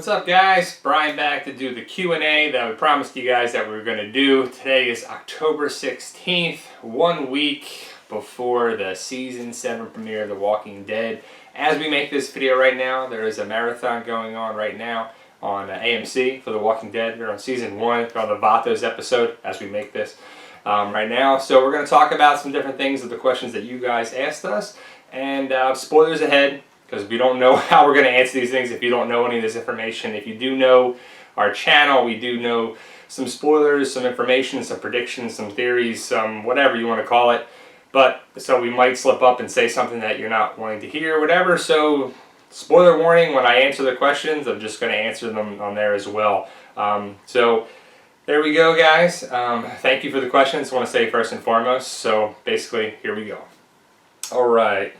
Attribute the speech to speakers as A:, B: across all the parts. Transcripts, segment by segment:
A: What's up, guys? Brian back to do the Q&A that we promised you guys that we were going to do. Today is October 16th, 1 week before the season 7 premiere of The Walking Dead. As we make this video right now, there is a marathon going on right now on AMC for The Walking Dead. We're on season 1, we're on the Vatos episode as we make this right now. So we're going to talk about some different things of the questions that you guys asked us. And spoilers ahead, because we don't know how we're going to answer these things if you don't know any of this information. If you do know our channel, we do know some spoilers, some information, some predictions, some theories, some whatever you want to call it. But so we might slip up and say something that you're not wanting to hear, whatever. So spoiler warning, when I answer the questions, I'm just going to answer them on there as well. So there we go, guys. Thank you for the questions, I want to say first and foremost. So basically, here we go. All right.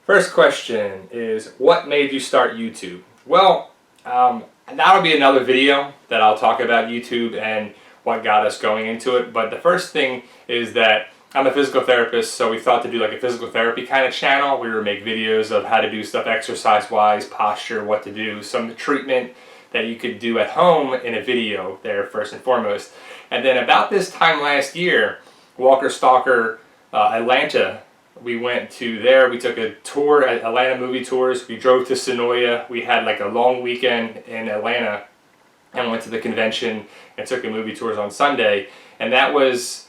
A: First question is, what made you start YouTube? Well, that'll be another video that I'll talk about YouTube and what got us going into it. But the first thing is that I'm a physical therapist, so we thought to do like a physical therapy kind of channel. We would make videos of how to do stuff exercise-wise, posture, what to do, some treatment that you could do at home in a video there first and foremost. And then about this time last year, Walker Stalker Atlanta, we went to there, we took a tour at Atlanta Movie Tours, we drove to Sonoya, we had like a long weekend in Atlanta and went to the convention and took a movie tours on Sunday, and that was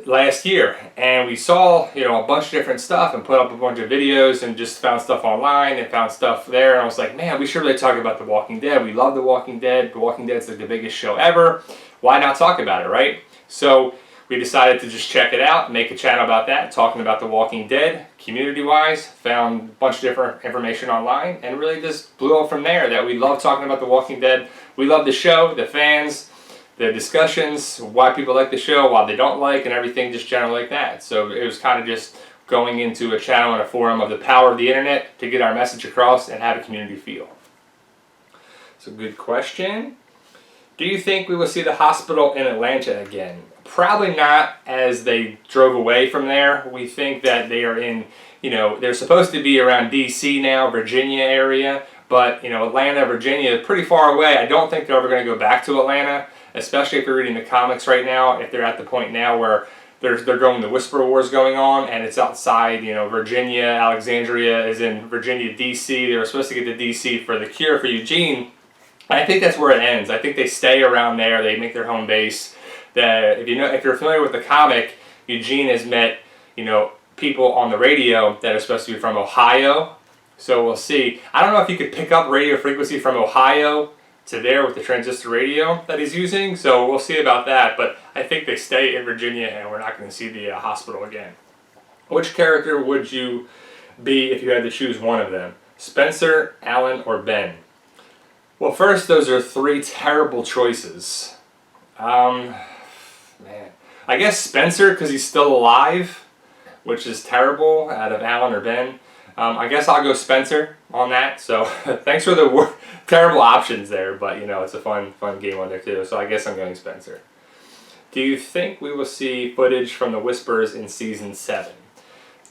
A: last year. And we saw, a bunch of different stuff and put up a bunch of videos and just found stuff online and found stuff there, and I was like, man, we should really talk about The Walking Dead. We love The Walking Dead. The Walking Dead's like the biggest show ever. Why not talk about it, right? So we decided to just check it out, make a channel about that, talking about The Walking Dead, community-wise, found a bunch of different information online, and really just blew up from there that we love talking about The Walking Dead. We love the show, the fans, the discussions, why people like the show, why they don't like, and everything just generally like that. So it was kind of just going into a channel and a forum of the power of the internet to get our message across and have a community feel. It's a good question. Do you think we will see the hospital in Atlanta again? Probably not, as they drove away from there. We think that they are in, they're supposed to be around DC now, Virginia area, but, Atlanta, Virginia is pretty far away. I don't think they're ever going to go back to Atlanta, especially if you're reading the comics right now, if they're at the point now where they're going, the Whisper Wars going on, and it's outside, Virginia, Alexandria is in Virginia, DC. They were supposed to get to DC for the cure for Eugene. I think that's where it ends. I think they stay around there, they make their home base. That if you're familiar with the comic, Eugene has met, people on the radio that are supposed to be from Ohio. So we'll see. I don't know if you could pick up radio frequency from Ohio to there with the transistor radio that he's using. So we'll see about that. But I think they stay in Virginia, and we're not going to see the hospital again. Which character would you be if you had to choose one of them? Spencer, Alan, or Ben? Well, first, those are three terrible choices. Man, I guess Spencer, because he's still alive, which is terrible, out of Alan or Ben. I guess I'll go Spencer on that. So thanks for the terrible options there, but it's a fun game on there too. So I guess I'm going Spencer. Do you think we will see footage from the Whispers in season 7?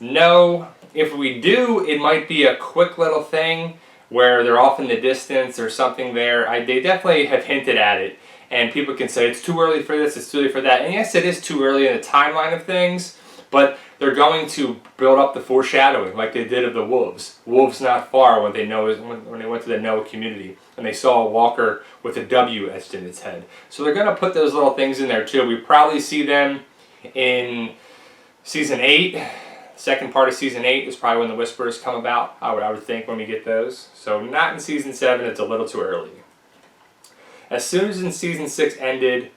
A: No. If we do, it might be a quick little thing where they're off in the distance or something there. They definitely have hinted at it. And people can say, it's too early for this, it's too early for that. And yes, it is too early in the timeline of things, but they're going to build up the foreshadowing like they did of the wolves. Wolves not far when they went to the Noah community and they saw a walker with a W etched in its head. So they're going to put those little things in there too. We probably see them in season 8. Second part of season 8 is probably when the Whispers come about, I would think, when we get those. So not in season 7, it's a little too early. As soon as in season 6 ended,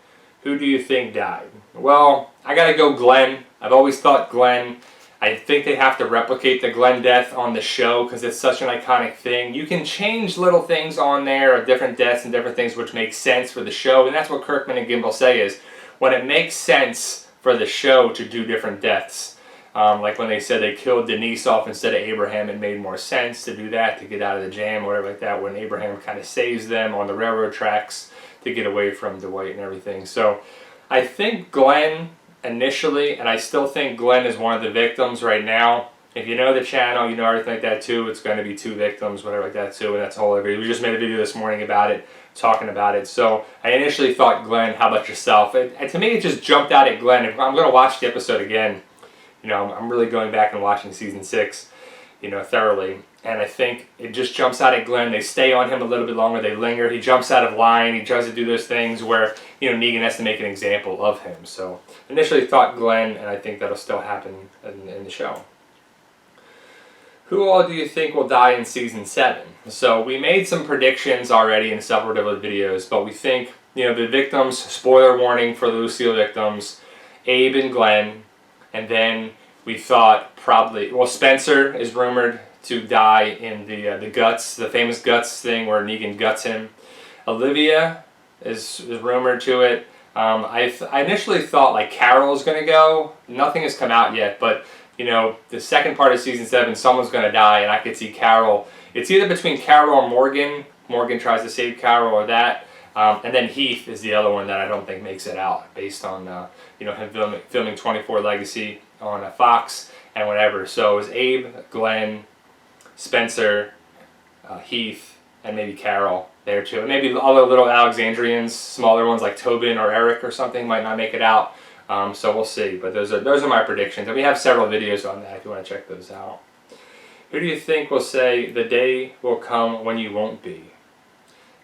A: who do you think died? Well, I gotta go Glenn. I've always thought Glenn. I think they have to replicate the Glenn death on the show because it's such an iconic thing. You can change little things on there of different deaths and different things which make sense for the show, and that's what Kirkman and Gimbel say is when it makes sense for the show to do different deaths. Like when they said they killed Denise off instead of Abraham, it made more sense to do that, to get out of the jam or whatever like that, when Abraham kind of saves them on the railroad tracks to get away from Dwight and everything. So I think Glenn initially, and I still think Glenn is one of the victims right now, If you know the channel, you know everything like that too. It's going to be 2 victims, whatever like that too, and that's a whole other. We just made a video this morning about it, talking about it. So I initially thought Glenn, how about yourself? And to me, it just jumped out at Glenn. If I'm going to watch the episode again, I'm really going back and watching season 6, thoroughly. And I think it just jumps out at Glenn. They stay on him a little bit longer. They linger. He jumps out of line. He tries to do those things where, Negan has to make an example of him. So initially thought Glenn, and I think that'll still happen in the show. Who all do you think will die in season 7? So we made some predictions already in several different videos, but we think, the victims, spoiler warning for the Lucille victims, Abe and Glenn, and then we thought probably, Spencer is rumored to die in the guts, the famous guts thing where Negan guts him. Olivia is rumored to it. I initially thought like Carol is going to go. Nothing has come out yet, but the second part of season 7, someone's going to die, and I could see Carol. It's either between Carol or Morgan. Morgan tries to save Carol or that. And then Heath is the other one that I don't think makes it out based on him filming 24 Legacy on Fox and whatever. So it was Abe, Glenn, Spencer, Heath, and maybe Carol there too. And maybe other little Alexandrians, smaller ones like Tobin or Eric or something might not make it out. So we'll see. But those are my predictions. And we have several videos on that if you want to check those out. Who do you think will say the day will come when you won't be?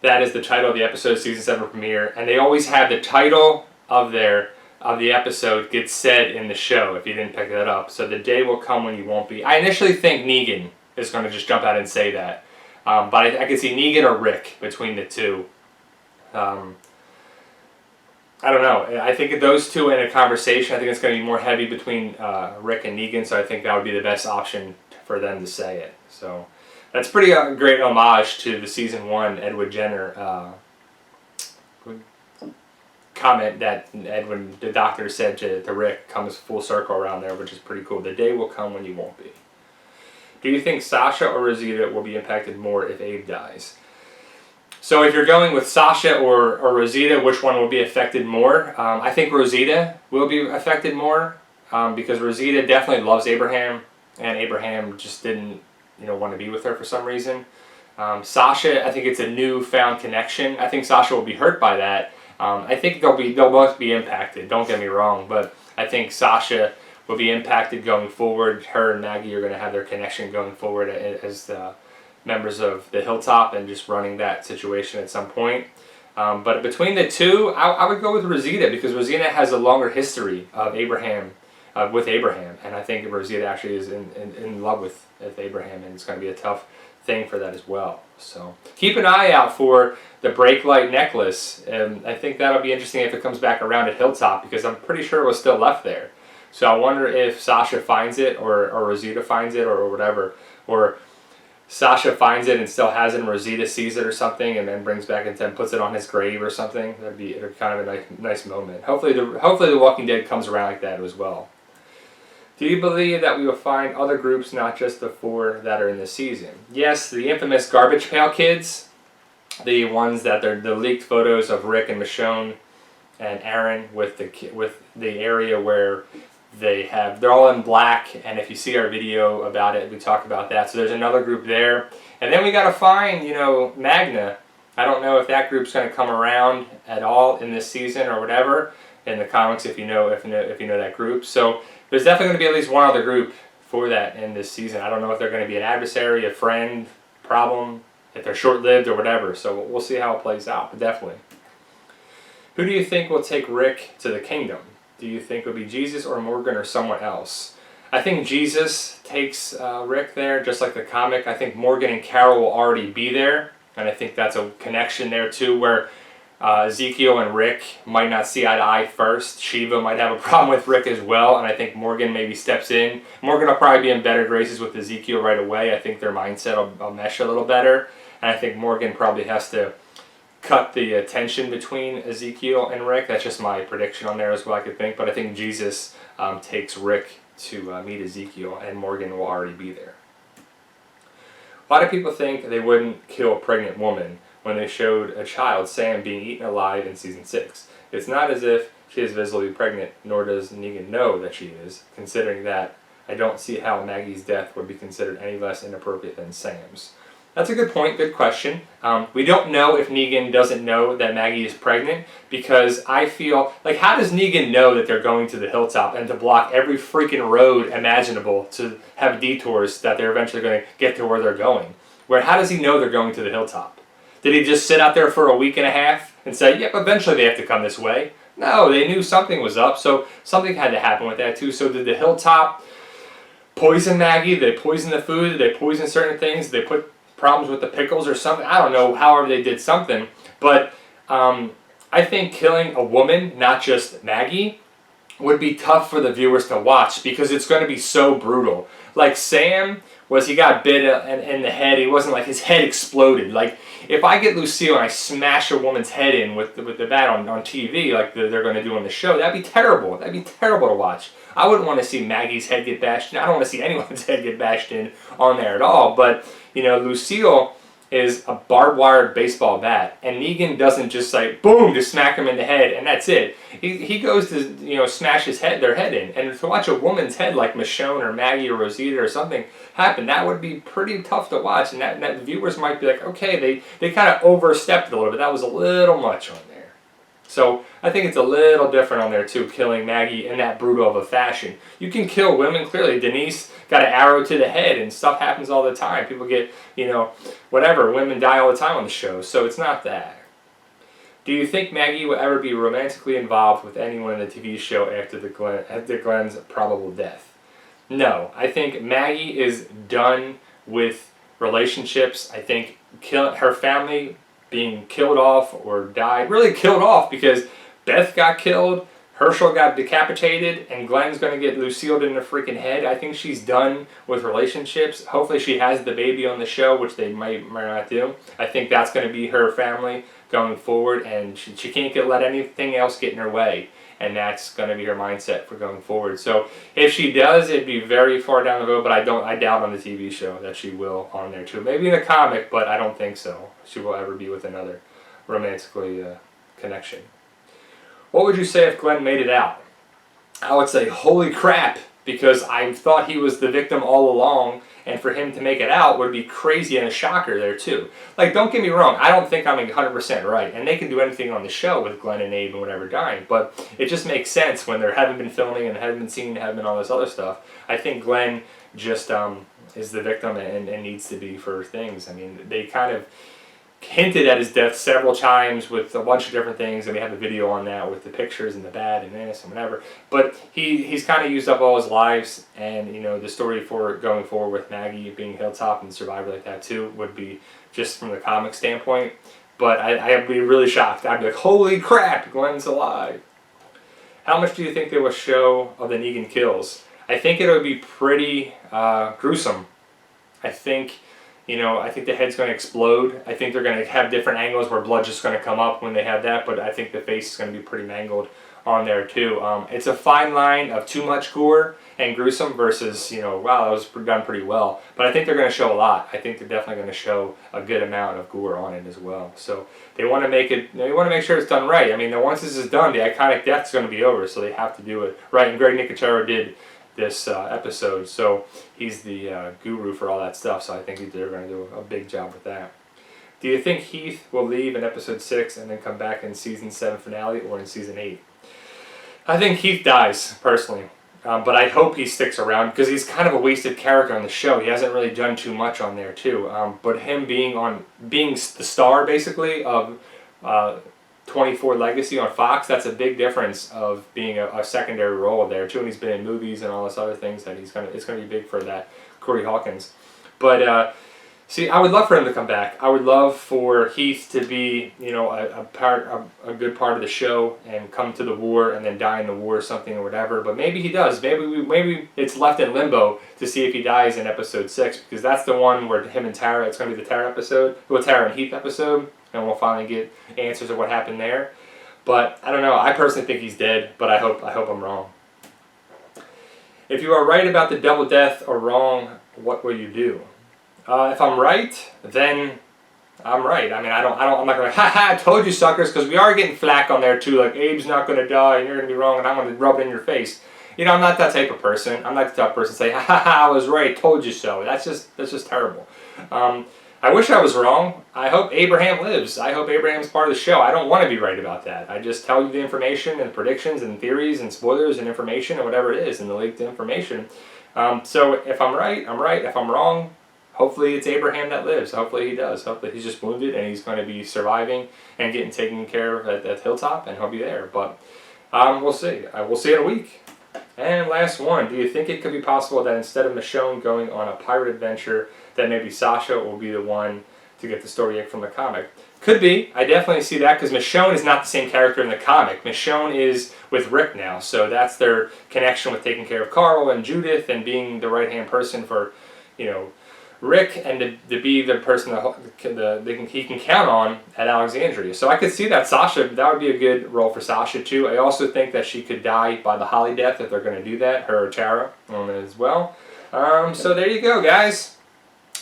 A: That is the title of the episode, season 7 premiere. And they always have the title of the episode gets said in the show if you didn't pick that up. So the day will come when you won't be. I initially think Negan is going to just jump out and say that. But I could see Negan or Rick between the two. I don't know. I think those two in a conversation, I think it's going to be more heavy between Rick and Negan, so I think that would be the best option for them to say it. So that's pretty great homage to the season 1 Edward Jenner comment that Edwin, the doctor, said to Rick comes full circle around there, which is pretty cool. The day will come when you won't be. Do you think Sasha or Rosita will be impacted more if Abe dies? So if you're going with Sasha or Rosita, which one will be affected more? I think Rosita will be affected more because Rosita definitely loves Abraham, and Abraham just didn't want to be with her for some reason. Sasha, I think it's a newfound connection. I think Sasha will be hurt by that. I think they'll both be impacted. Don't get me wrong, but I think Sasha will be impacted going forward. Her and Maggie are going to have their connection going forward as the members of the Hilltop and just running that situation at some point. But between the two, I would go with Rosita because Rosita has a longer history of Abraham, with Abraham, and I think Rosita actually is in love with Abraham, and it's going to be a tough thing for that as well. So keep an eye out for the brake light necklace, and I think that'll be interesting if it comes back around at Hilltop because I'm pretty sure it was still left there. So I wonder if Sasha finds it or Rosita finds it or whatever, or Sasha finds it and still has it and Rosita sees it or something and then brings back and puts it on his grave or something. That'd be kind of a nice moment. Hopefully the Walking Dead comes around like that as well. Do you believe that we will find other groups, not just the 4 that are in this season? Yes, the infamous Garbage Pail Kids, the ones that they're the leaked photos of Rick and Michonne and Aaron with the area where they're all in black, and if you see our video about it, we talk about that. So there's another group there, and then we got to find Magna. I don't know if that group's going to come around at all in this season or whatever in the comics if you know that group. So there's definitely going to be at least one other group for that in this season. I don't know if they're going to be an adversary, a friend, problem, if they're short-lived or whatever. So we'll see how it plays out, but definitely. Who do you think will take Rick to the kingdom? Do you think it would be Jesus or Morgan or someone else? I think Jesus takes Rick there, just like the comic. I think Morgan and Carol will already be there, and I think that's a connection there too, where Ezekiel and Rick might not see eye to eye first. Shiva might have a problem with Rick as well, and I think Morgan maybe steps in. Morgan will probably be in better graces with Ezekiel right away. I think their mindset will mesh a little better, and I think Morgan probably has to cut the tension between Ezekiel and Rick. That's just my prediction on there as well, I could think. But I think Jesus takes Rick to meet Ezekiel, and Morgan will already be there. Why do people think they wouldn't kill a pregnant woman when they showed a child, Sam, being eaten alive in season 6? It's not as if she is visibly pregnant, nor does Negan know that she is, considering that I don't see how Maggie's death would be considered any less inappropriate than Sam's. That's a good point, good question. We don't know if Negan doesn't know that Maggie is pregnant, because I feel like, how does Negan know that they're going to the hilltop and to block every freaking road imaginable to have detours that they're eventually going to get to where they're going? How does he know they're going to the hilltop? Did he just sit out there for a week and a half and say, yep, eventually they have to come this way? No, they knew something was up, so something had to happen with that too. So did the hilltop poison Maggie? Did they poison the food? Did they poison certain things? Did they put problems with the pickles or something? I don't know, however they did something. But I think killing a woman, not just Maggie, would be tough for the viewers to watch, because it's going to be so brutal. Like Sam he got bit in the head. He wasn't like his head exploded. Like, if I get Lucille and I smash a woman's head in with the bat on TV, like they're going to do on the show, that'd be terrible. That'd be terrible to watch. I wouldn't want to see Maggie's head get bashed in. I don't want to see anyone's head get bashed in on there at all. But, Lucille is a barbed wire baseball bat, and Negan doesn't just like boom to smack him in the head and that's it. He goes to smash their head in, and to watch a woman's head like Michonne or Maggie or Rosita or something happen, that would be pretty tough to watch, and that viewers might be like, okay, they kind of overstepped a little bit. That was a little much on there. So I think it's a little different on there too, killing Maggie in that brutal of a fashion. You can kill women, clearly. Denise got an arrow to the head, and stuff happens all the time. People get, whatever. Women die all the time on the show, so it's not that. Do you think Maggie will ever be romantically involved with anyone in the TV show after Glenn's probable death? No. I think Maggie is done with relationships. I think her family being killed off or died, really killed off, because Beth got killed, Herschel got decapitated, and Glenn's going to get Lucille in the freaking head. I think she's done with relationships. Hopefully she has the baby on the show, which they might not do. I think that's going to be her family going forward, and she can't let anything else get in her way. And that's going to be her mindset for going forward. So if she does, it'd be very far down the road, but I doubt on the TV show that she will on there too. Maybe in a comic, but I don't think so. She will ever be with another romantically connection. What would you say if Glenn made it out? I would say, holy crap, because I thought he was the victim all along, and for him to make it out would be crazy and a shocker there too. Like, don't get me wrong, I don't think I'm 100% right, and they can do anything on the show with Glenn and Abe and whatever dying, but it just makes sense when there haven't been filming and haven't been seen, haven't been all this other stuff. I think Glenn just is the victim and needs to be for things. I mean, they kind of hinted at his death several times with a bunch of different things, and we have a video on that with the pictures and the bat and this and whatever. But he's kind of used up all his lives, and the story for going forward with Maggie being Hilltop and Survivor like that too would be just from the comic standpoint. But I'd be really shocked. I'd be like, holy crap, Glenn's alive. How much do you think they will show of the Negan kills? I think it would be pretty gruesome. I think the head's going to explode. I think they're going to have different angles where blood's just going to come up when they have that, but I think the face is going to be pretty mangled on there too. It's a fine line of too much gore and gruesome versus, wow, that was done pretty well. But I think they're going to show a lot. I think they're definitely going to show a good amount of gore on it as well. So they want to make sure it's done right. I mean, once this is done, the iconic death is going to be over, so they have to do it right. And Greg Nicotero did this episode, so he's the guru for all that stuff, so I think they're going to do a big job with that. Do you think Heath will leave in episode 6 and then come back in season 7 finale or in season 8? I think Heath dies, personally, but I hope he sticks around, because he's kind of a wasted character on the show. He hasn't really done too much on there too, but him being the star basically of 24 Legacy on Fox, that's a big difference of being a secondary role there too, and he's been in movies and all this other things that it's gonna be big for that, Corey Hawkins. But see, I would love for him to come back. I would love for Heath to be, a good part of the show and come to the war and then die in the war or something or whatever. But maybe he does. Maybe it's left in limbo to see if he dies in episode 6, because that's the one where him and Tara. It's gonna be the Tara episode, Tara and Heath episode. And we'll finally get answers of what happened there. But I don't know. I personally think he's dead, but I hope I'm wrong. If you are right about the double death or wrong, what will you do? If I'm right, then I'm right. I mean, I'm not going to, I told you suckers, because we are getting flack on there too, like Abe's not going to die and you're going to be wrong and I'm going to rub it in your face. You know, I'm not that type of person. I'm not the type of person to say, ha ha ha, I was right, told you so. That's just terrible. I wish I was wrong. I hope Abraham lives. I hope Abraham's part of the show. I don't want to be right about that. I just tell you the information and predictions and theories and spoilers and information and whatever it is and the leaked information. So if I'm right, I'm right. If I'm wrong, hopefully it's Abraham that lives. Hopefully he does. Hopefully he's just wounded and he's going to be surviving and getting taken care of at Hilltop, and he'll be there. But we'll see. We'll see in a week. And last one, do you think it could be possible that instead of Michonne going on a pirate adventure, that maybe Sasha will be the one to get the story from the comic? Could be. I definitely see that, because Michonne is not the same character in the comic. Michonne is with Rick now, so that's their connection with taking care of Carl and Judith and being the right-hand person for, you know, Rick, and to be the person that he can count on at Alexandria. So I could see that Sasha, that would be a good role for Sasha too. I also think that she could die by the Holly death if they're going to do that, her or Tara as well. So there you go, guys.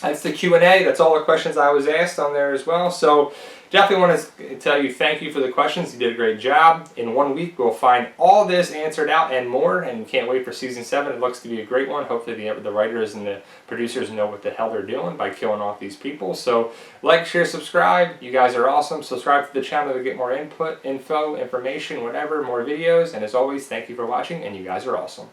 A: That's the Q&A. That's all the questions I was asked on there as well. So definitely want to tell you thank you for the questions. You did a great job. In 1 week, we'll find all this answered out and more, and can't wait for season 7. It looks to be a great one. Hopefully the writers and the producers know what the hell they're doing by killing off these people. So like, share, subscribe. You guys are awesome. Subscribe to the channel to get more input, info, information, whatever, more videos. And as always, thank you for watching, and you guys are awesome.